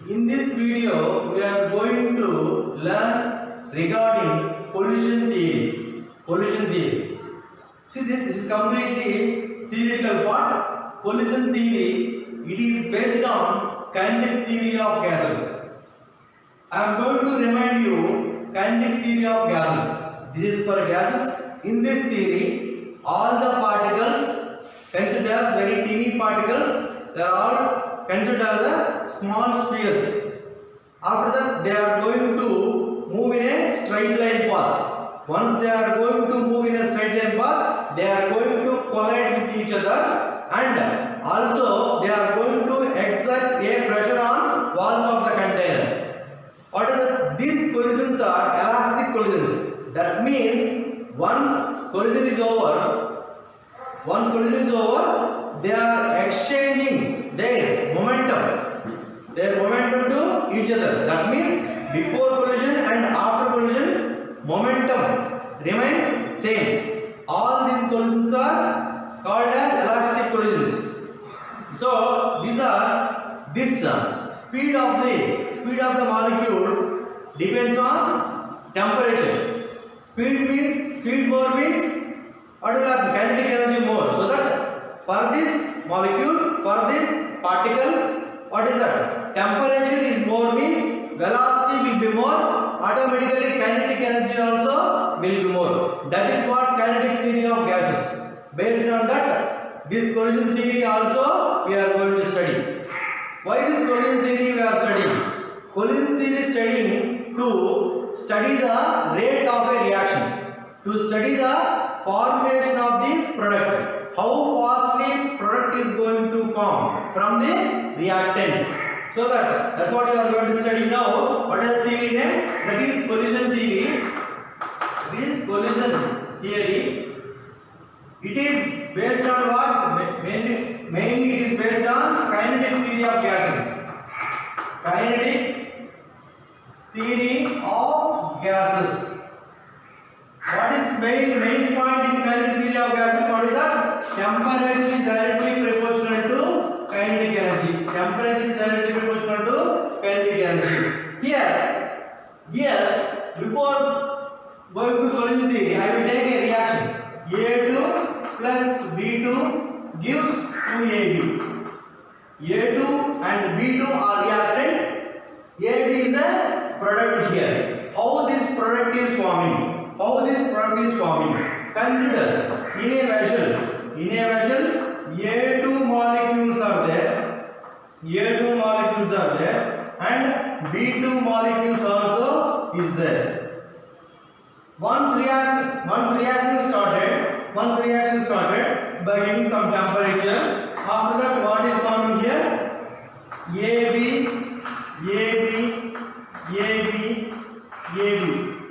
In this video, we are going to learn regarding collision theory. Collision theory. See, this is completely theoretical part. Collision theory, it is based on kinetic theory of gases. I am going to remind you kinetic theory of gases. This is for gases. In this theory, all the particles considered as very teeny particles, they are all considered as small spheres. After that, they are going to move in a straight line path. Once they are going to move in a straight line path, they are going to collide with each other, and also they are going to exert a pressure on walls of the container. What is it? These collisions are elastic collisions. That means once collision is over, they are exchanging their momentum to each other. That means before collision and after collision, momentum remains same. All these collisions are called as elastic collisions. So these are this speed of the molecule depends on temperature. Speed more means what will happen? Kinetic energy more. So that for this molecule, for this particle, what is that? Temperature is more means velocity will be more. Automatically kinetic energy also will be more. That is what kinetic theory of gases. Based on that, this collision theory also we are going to study. Why this collision theory we are studying? Collision theory is studying to study the rate of a reaction, to study the formation of the product, how fastly product is going to form from the reactant. So that's what you are going to study now. What is the theory name? That is collision theory. This collision theory, it is based on what? Mainly it is based on kinetic theory of gases. Kinetic theory of gases. What is main point in kinetic theory of gases? What is that? Temperature is directly proportional to kinetic energy. Temperature is directly proportional to kinetic energy. Here, before going to collision theory, I will take a reaction. A2 plus B2 gives 2AB. A2 and B2 are reactant. AB is the product here. How this product is forming? Consider in a vessel A2 molecules are there and B2 molecules also is there. Once reaction started by giving some temperature, after that what is forming here? AB.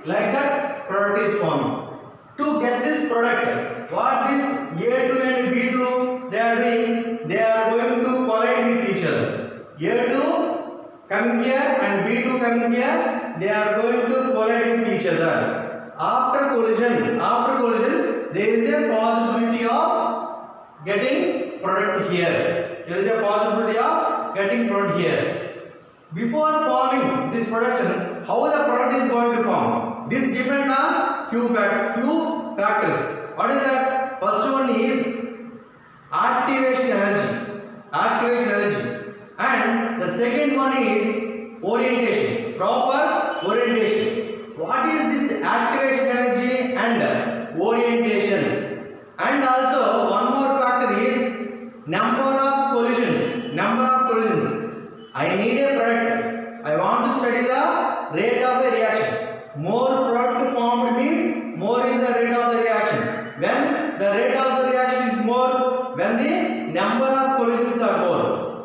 Like that product is forming. To get this product, what this A2 and B2 they are doing? They are going to collide with each other. A2 coming here and B2 coming here, they are going to collide with each other. After collision, there is a possibility of getting product here. Before forming this production, how the product is going to form? This depends on few factors. What is that? First one is activation energy, and the second one is orientation, proper orientation. What is this activation energy and orientation? And also one more factor is number of collisions. I need a product. I want to study the rate of a reaction. More product formed means more is the rate of the reaction. When the rate of the reaction is more, when the number of collisions are more,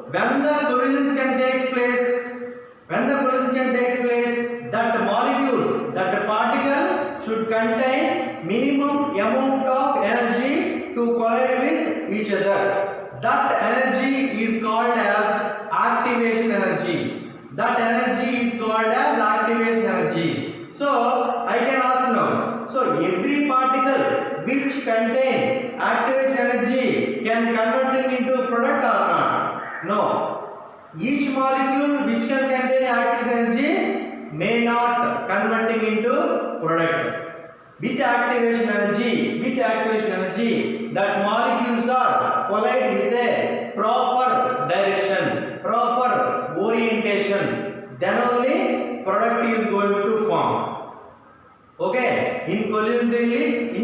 when the collisions can take place, that molecules, that particle should contain minimum amount of energy to collide with each other. That energy is called as activation energy. So I can ask now. So every particle which contain activation energy can convert it into product or not? No. Each molecule which can energy may not converting into product. With activation energy, that molecules are collide with a proper direction, proper orientation, then only product is going to form. Okay, in collision theory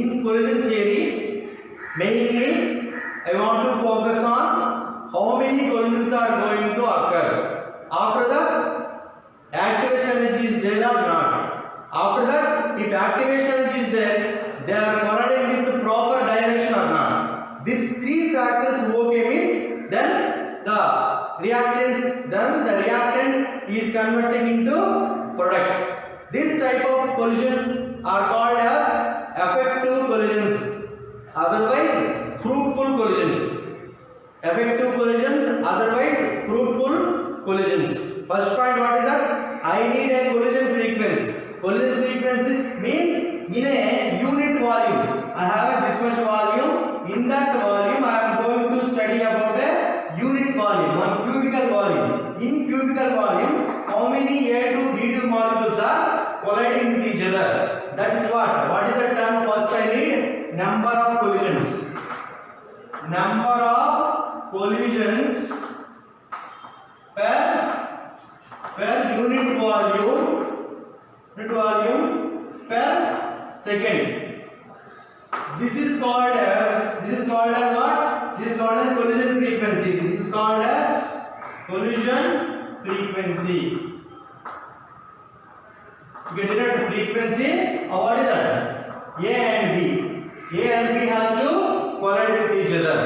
mainly I want to focus on how many collisions are going to occur. After that, activation energy is there or not. After that, if activation energy is there, they are colliding with the proper direction or not. These three factors okay means then the reactant is converting into product. This type of collisions are called as effective collisions, otherwise fruitful collisions. Effective collisions, otherwise fruitful collisions. First point, what is that? I need a collision frequency. Collision frequency means in a unit volume. I have this much volume. In that volume, I am going to study about a unit volume, one cubical volume. In cubical volume, how many A2, B2 molecules are colliding with each other? That is what? What is the term? First, I need number of collisions. Number of collisions per unit volume per second. This is called as what? This is called as collision frequency. This is called as collision frequency. You get it? Frequency. What is that? A and B. A and B has to collide with each other.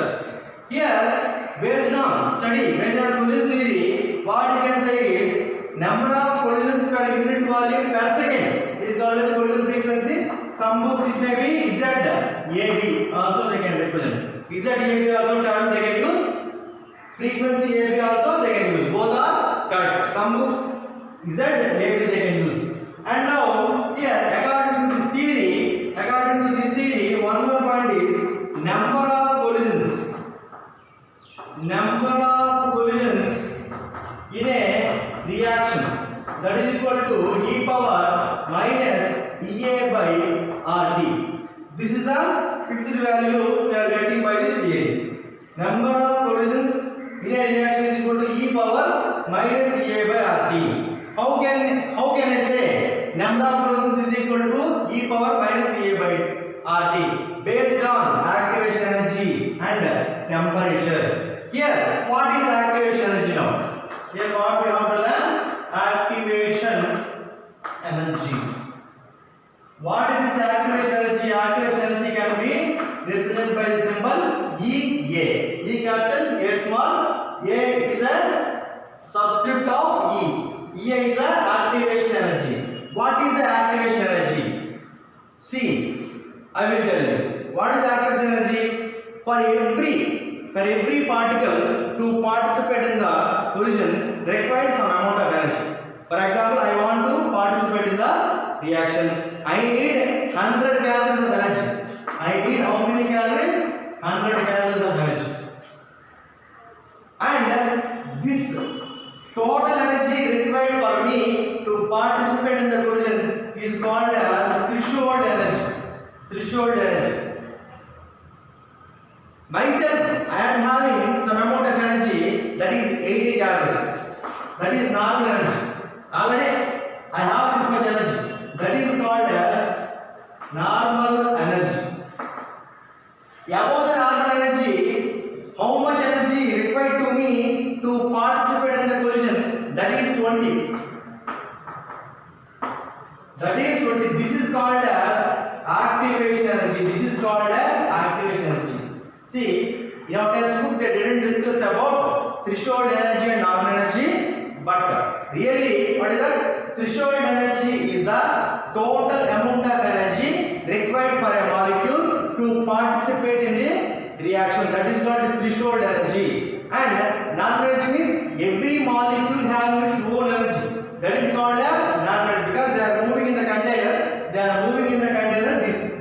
Here, based on collision theory, what you can say is number of collisions per unit volume per second is called as collision frequency. Some books it may be ZAB also they can represent. ZAB also term they can use. Frequency AB also they can use. Both are correct. Some books ZAB they can use. And now here according to this theory, one more point is number of collisions in a reaction, that is equal to e power minus EA by RT. This is the fixed value we are getting by this theory. Number of collisions in a reaction is equal to e power minus EA by RT. How can I say number of collisions is equal to e power minus EA by RT? Based on activation energy and temperature. Here, what is activation energy now? Here, what we have to learn? Activation energy. What is this activation energy? Activation energy can be represented by the symbol EA. E capital, A small. A is a subscript of E. EA is the activation energy. What is the activation energy? See, I will tell you. What is activation energy? For every particle to participate in the collision requires some amount of energy. For example, I want to participate in the reaction. I need 100 calories of energy. I need how many calories? 100 calories of energy. And this total energy required for me to participate in the collision is called as threshold energy. Myself, I am having some amount of energy, that is 80 calories. That is normal energy. Already I have this much energy. That is called as normal energy. Above the normal energy, how much energy required to me to participate in the collision? That is 20. This is called as activation energy. See, in our textbook they didn't discuss about threshold energy and normal energy, but really, what is that? Threshold energy is the total amount of energy required for a molecule to participate in the reaction. That is called threshold energy. And normal energy means every molecule has its own energy. That is called as normal energy, because they are moving in the container.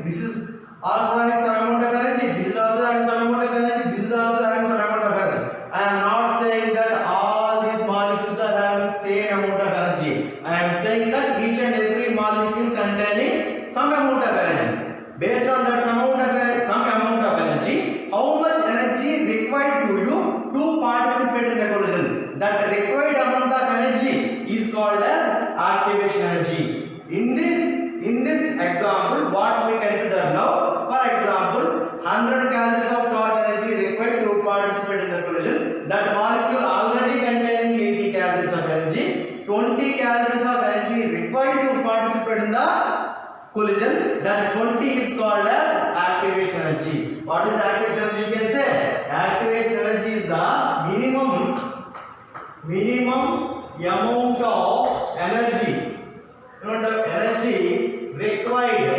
This is also having some amount of energy. This is also having some amount of energy. This is also having some amount of energy. I am not saying that all these molecules are having same amount amount of energy. I am saying that each and every molecule containing some amount of energy. Based on that some amount of energy, how much energy required to you to participate in the collision? That required amount of energy is called as activation energy. In this example, what we consider now, for example, 100 calories of total energy required to participate in the collision. That molecule already containing 80 calories of energy. 20 calories of energy required to participate in the collision. That 20 is called as activation energy. What is activation energy? You can say activation energy is the minimum amount of energy required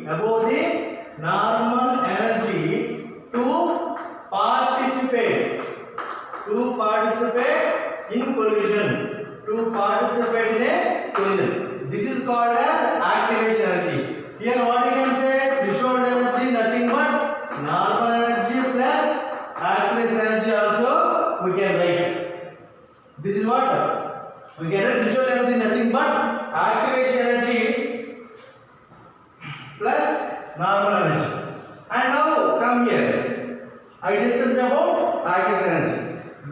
above the normal energy to participate in collision, This is called as activation energy. Here what you can say, threshold energy nothing but normal energy plus activation energy also we can write. This is what we can write, threshold energy nothing but activation energy plus normal energy. And now come here, I discussed about activation energy.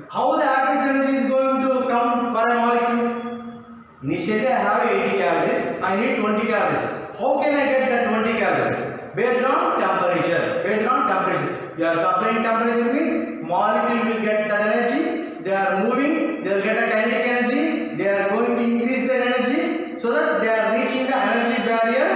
How the activation energy is going to come for a molecule? Initially I have 80 calories, I need 20 calories. How can I get that 20 calories? Based on temperature. You are supplying temperature means molecule will get that energy. They are moving, they will get a kinetic energy. They are going to increase their energy so that they are reaching the energy barrier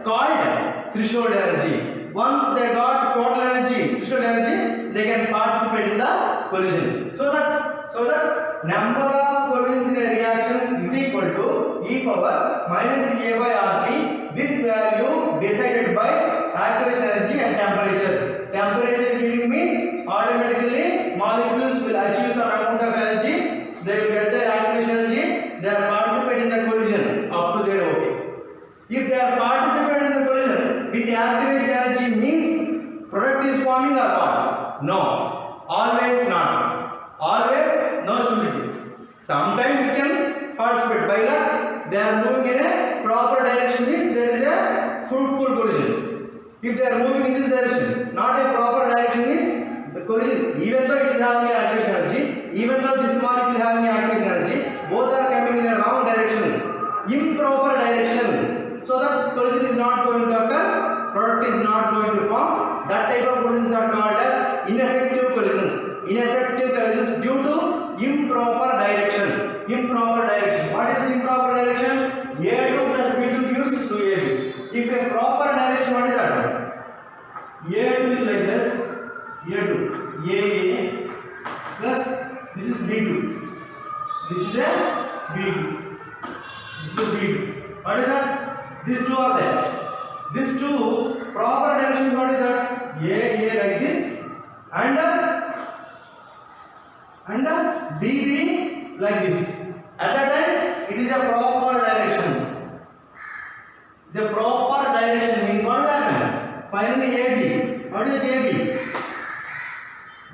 called threshold energy. Once they got total energy, threshold energy, they can participate in the collision. So that number of collisions in a reaction is equal to e power minus A by RT. This value decided by activation energy and temperature. Temperature giving means automatically molecules will achieve some amount of energy. They will get their activation energy. They are participating in the collision up to their OK. If they are participating in the collision with the activation energy means product is forming or what? No. Always not. Always no stability. Sometimes you can participate by luck. They are moving in a proper direction means there is a fruitful collision. If they are moving in this direction, not a proper direction means the collision, even though it is having activation energy, even though this molecule is having activation energy, both are coming in a wrong direction, improper direction. So the collision is not going to occur, product is not going to form. That type of collisions are called as ineffective collisions. Ineffective collisions due to improper direction. What is improper direction? A2 plus B2 gives 2AB. If a proper direction, what is that? A2 is like this. A2. AA plus this is B2. This is a B2. This is B2. What is that? These two are there. These two proper direction, what is that? A like this and BB like this. At that time, it is a proper direction. The proper direction means what will happen? Finally, AB. What is AB?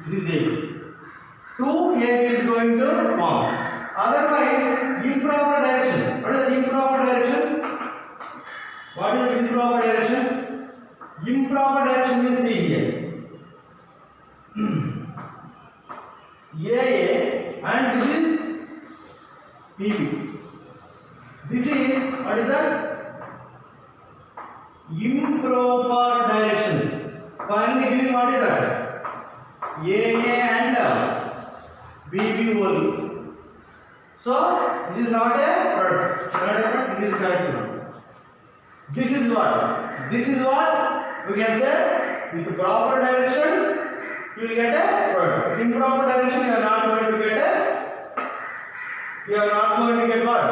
This is AB. 2AB is going to form. Otherwise, improper direction. What is improper direction? What is improper direction? Improper direction means see here. AA and this is PB. This is what is that? Improper direction. Finally giving what is that? AA and BB only. So this is not a product. It is correct. This is what? This is what we can say with proper direction you will get a product. In improper direction you are not going to get a. You are not going to get what?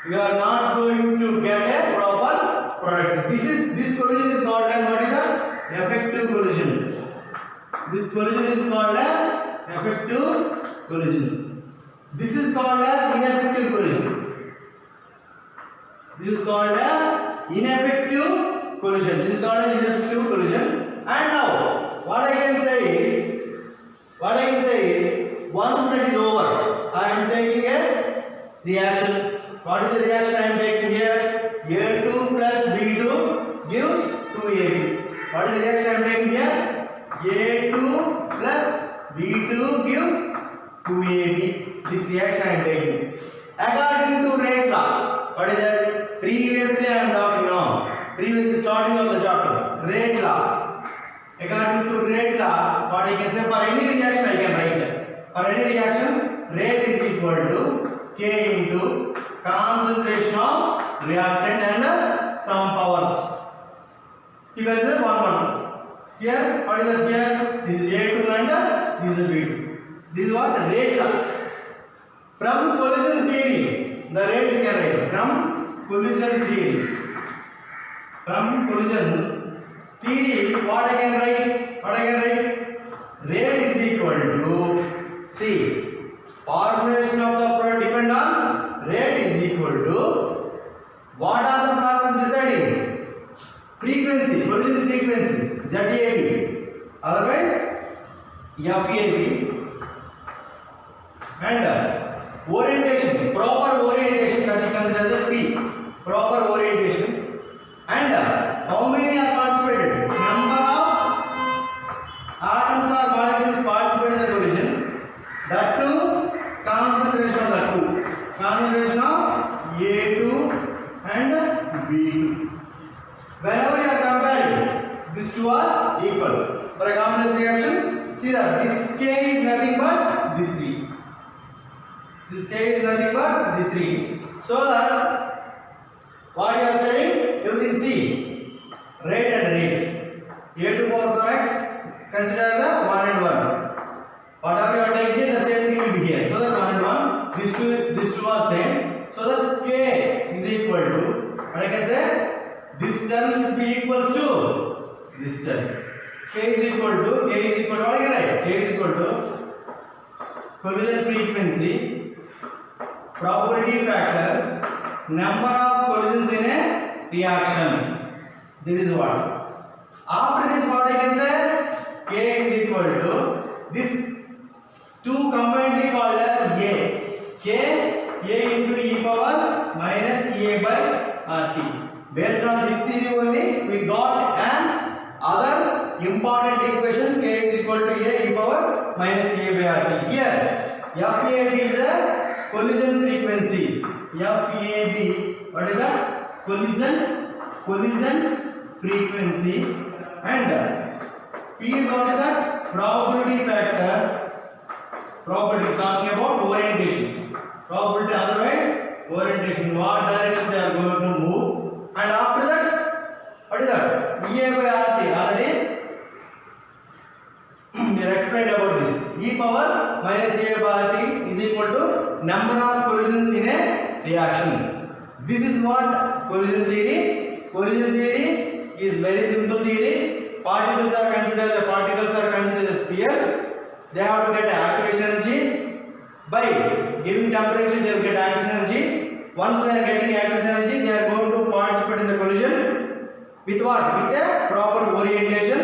You are not going to get a proper product. This collision is called as what is that? Effective collision. This collision is called as effective collision. This is called as ineffective collision. This is called as ineffective collision. This is called as ineffective collision. And now What I can say is, once that is over, I am taking a reaction. What is the reaction I am taking here? A2 plus B2 gives 2AB. What is the reaction I am taking here? A2 plus B2 gives 2AB. This reaction I am taking. According to rate law, what is that? Previously I am talking now. Previously starting of the chapter. Rate law. According to rate law, what I can say, for any reaction I can write. For any reaction, rate is equal to K into concentration of reactant and some powers. You can say 1. Here, what is that here? This is A2 and this is B2. This is what? Rate law. From collision theory, the rate you can write. From collision theory. From collision theory, what I can write? What I can write? Rate is equal to, see, formation of the product depend on rate is equal to, what are the factors deciding? Frequency, collision frequency, ZAB, otherwise FAB, and orientation, proper orientation, that is considered as a P, proper orientation, and how many are participated? Number of atoms or molecules participated in the collision, that too, concentration of the two, concentration of A2 and B2. Whenever you are comparing, these two are equal. For a complex reaction, see that this K is nothing but this 3. This K is nothing but this 3. So that what you are saying, everything C, rate and rate. A2 power of x consider as a 1 and 1. Whatever you are taking, the same thing will be here. So that 1 and 1, these two are same. So that K is equal to, what I can say, this term should be equal to this term. K is equal to, what I can write? K is equal to collision frequency, probability factor, number of collisions in a reaction. This is what. After this, what I can say? K is equal to this two combinedly called as A. K, A into e power minus A by RT. Based on this theory only, we got an other important equation, K is equal to A e power minus A by RT. Here, FAB is the collision frequency. FAB, what is that? Collision frequency, and P is what is that? Probability factor. Probability, talking about orientation. Probability, otherwise orientation, what direction they are going to move. And after that, what is that? EA by RT, already we have explained about this. E power minus A by RT is equal to number of collisions in a reaction. This is what collision theory. Collision theory is very simple theory. Particles are considered as spheres. They have to get activation energy. By giving temperature, they will get activation energy. Once they are getting activation energy, they are going to participate in the collision with what? With a proper orientation.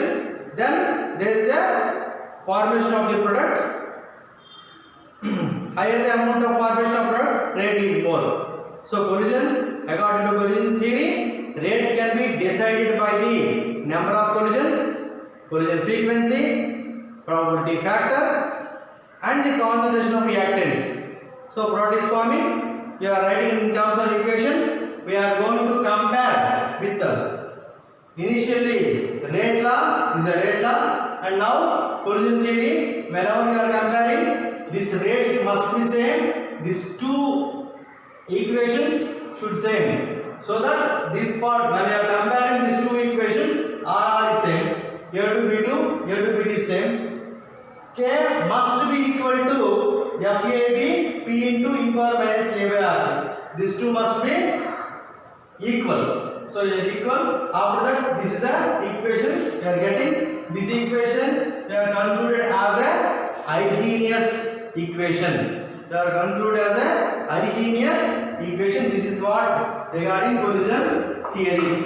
Then there is a formation of the product. Higher the amount of formation of product, rate is more. So collision, according to collision theory, rate can be decided by the number of collisions, collision frequency, probability factor, and the concentration of reactants. So product is forming. You are writing in terms of equation. We are going to compare with initially rate law is a rate law, and now collision theory. Whenever you are comparing, these rates must be same. These two equations should same. So that this part, when you are comparing these two equations, are same. A to B2, is same. K must be equal to FAB P into e power minus A by RT. These two must be equal. So they are equal. After that, this is the equation you are getting. This equation they are concluded as a homogeneous equation. They are concluded as a homogeneous equation. This is what regarding collision theory.